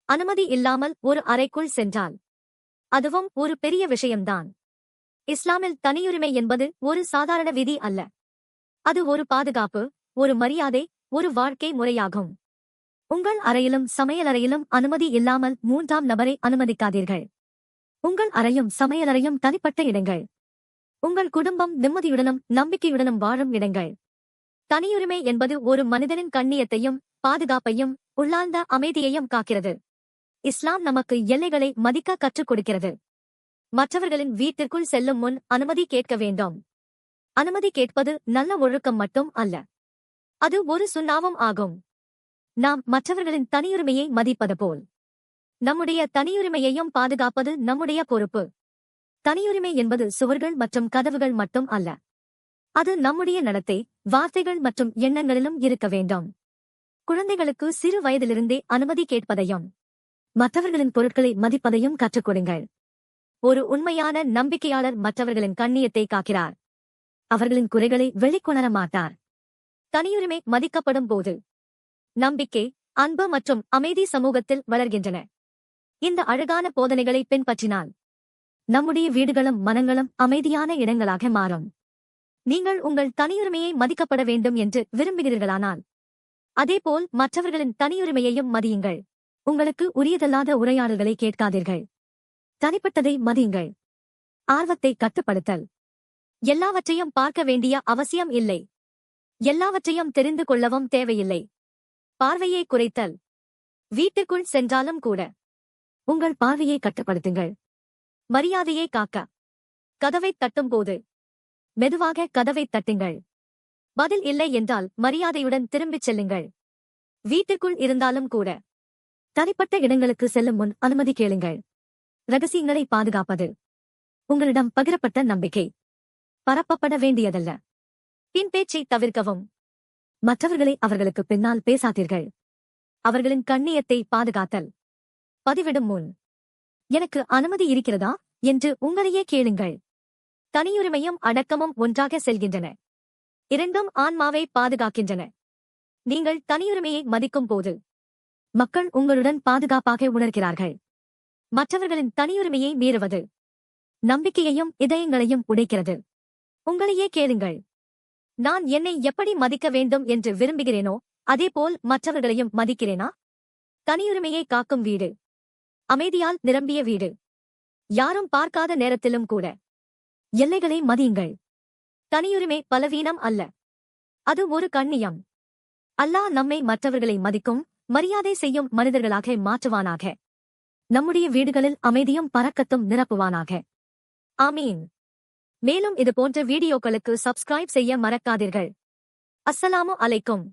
அனுமதி இல்லாமல் ஒரு அறைக்குள் சென்றால் அதுவும் ஒரு பெரிய விஷயம்தான். இஸ்லாமில் தனியுரிமை என்பது ஒரு சாதாரண விதி அல்ல. அது ஒரு பாதுகாப்பு, ஒரு மரியாதை, ஒரு வாழ்க்கை முறையாகும். உங்கள் அறையிலும் சமையலறையிலும் அனுமதி இல்லாமல் மூன்றாம் நபரை அனுமதிக்காதீர்கள். உங்கள் அறையும் சமையலறையும் தனிப்பட்ட இடங்கள். உங்கள் குடும்பம் நிம்மதியுடனும் நம்பிக்கையுடனும் வாழும் இடங்கள். தனியுரிமை என்பது ஒரு மனிதனின் கண்ணியத்தையும் பாதுகாப்பையும் உள்ளார்ந்த அமைதியையும் காக்கிறது. இஸ்லாம் நமக்கு எல்லைகளை மதிக்க கற்றுக் கொடுக்கிறது. மற்றவர்களின் வீட்டிற்குள் செல்லும் முன் அனுமதி கேட்க வேண்டும். அனுமதி கேட்பது நல்ல ஒழுக்கம் மட்டும் அல்ல, அது ஒரு சுண்ணாவும் ஆகும். நாம் மற்றவர்களின் தனியுரிமையை மதிப்பது போல் நம்முடைய தனியுரிமையையும் பாதுகாப்பது நம்முடைய பொறுப்பு. தனியுரிமை என்பது சுவர்கள் மற்றும் கதவுகள் மட்டும் அல்ல, அது நம்முடைய நடத்தை, வார்த்தைகள் மற்றும் எண்ணங்களிலும் இருக்க வேண்டும். குழந்தைகளுக்கு சிறு வயதிலிருந்தே அனுமதி கேட்பதையும் மற்றவர்களின் பொருட்களை மதிப்பதையும் கற்றுக் கொடுங்கள். ஒரு உண்மையான நம்பிக்கையாளர் மற்றவர்களின் கண்ணியத்தை காக்கிறார். அவர்களின் குறைகளை வெளிக்கொணர மாட்டார். தனியுரிமை மதிக்கப்படும் போது நம்பிக்கை, அன்பு மற்றும் அமைதி சமூகத்தில் வளர்கின்றன. இந்த அழகான போதனைகளை பின்பற்றினால் நம்முடைய வீடுகளும் மனங்களும் அமைதியான இடங்களாக மாறும். நீங்கள் உங்கள் தனியுரிமையை மதிக்கப்பட வேண்டும் என்று விரும்புகிறீர்களானால் அதேபோல் மற்றவர்களின் தனியுரிமையையும் மதியுங்கள். உங்களுக்கு உரியதல்லாத உரையாடல்களை கேட்காதீர்கள். தனிப்பட்டதை மதியுங்கள். ஆர்வத்தை கட்டுப்படுத்தல். எல்லாவற்றையும் பார்க்க வேண்டிய அவசியம் இல்லை. எல்லாவற்றையும் தெரிந்து கொள்ளவும் தேவையில்லை. பார்வையை குறைத்தல். வீட்டிற்குள் சென்றாலும் கூட உங்கள் பார்வையை கட்டுப்படுத்துங்கள். மரியாதையை காக்க கதவைத் தட்டும்போது மெதுவாக கதவைத் தட்டுங்கள். பதில் இல்லை என்றால் மரியாதையுடன் திரும்பிச் செல்லுங்கள். வீட்டிற்குள் இருந்தாலும் கூட தனிப்பட்ட இடங்களுக்கு செல்லும் முன் அனுமதி கேளுங்கள். ரகசியங்களை பாதுகாப்பது. உங்களிடம் பகிரப்பட்ட நம்பிக்கை பரப்பப்பட வேண்டியதல்ல. பின் பேச்சை தவிர்க்கவும். மற்றவர்களை அவர்களுக்கு பின்னால் பேசாதீர்கள். அவர்களின் கண்ணியத்தை பாதுகாத்தல். பதிவிடும் முன் எனக்கு அனுமதி இருக்கிறதா என்று உங்களையே கேளுங்கள். தனியுரிமையும் அடக்கமும் ஒன்றாக செல்கின்றன. இரண்டும் ஆன்மாவை பாதுகாக்கின்றன. நீங்கள் தனியுரிமையை மதிக்கும் போது மக்கள் உங்களுடன் பாதுகாப்பாக உணர்கிறார்கள். மற்றவர்களின் தனியுரிமையை மீறுவது நம்பிக்கையையும் இதயங்களையும் உடைக்கிறது. உங்களையே கேளுங்கள். நான் என்னை எப்படி மதிக்க வேண்டும் என்று விரும்புகிறேனோ அதேபோல் மற்றவர்களையும் மதிக்கிறேனா? தனியுரிமையை காக்கும் வீடு அமைதியால் நிரம்பிய வீடு. யாரும் பார்க்காத நேரத்திலும் கூட எல்லைகளை மதியுங்கள். தனியுரிமை பலவீனம் அல்ல, அது ஒரு கண்ணியம். அல்லாஹ் நம்மை மற்றவர்களை மதிக்கும், மரியாதை செய்யும் மனிதர்களாக மாற்றுவானாக. நம்முடைய வீடுகளில் அமைதியும் பரக்கத்தும் நிரப்புவானாக. ஆமீன். மேலும் இது போன்ற வீடியோக்களுக்கு சப்ஸ்கிரைப் செய்ய மறக்காதீர்கள். அஸ்ஸலாமு அலைக்கும்.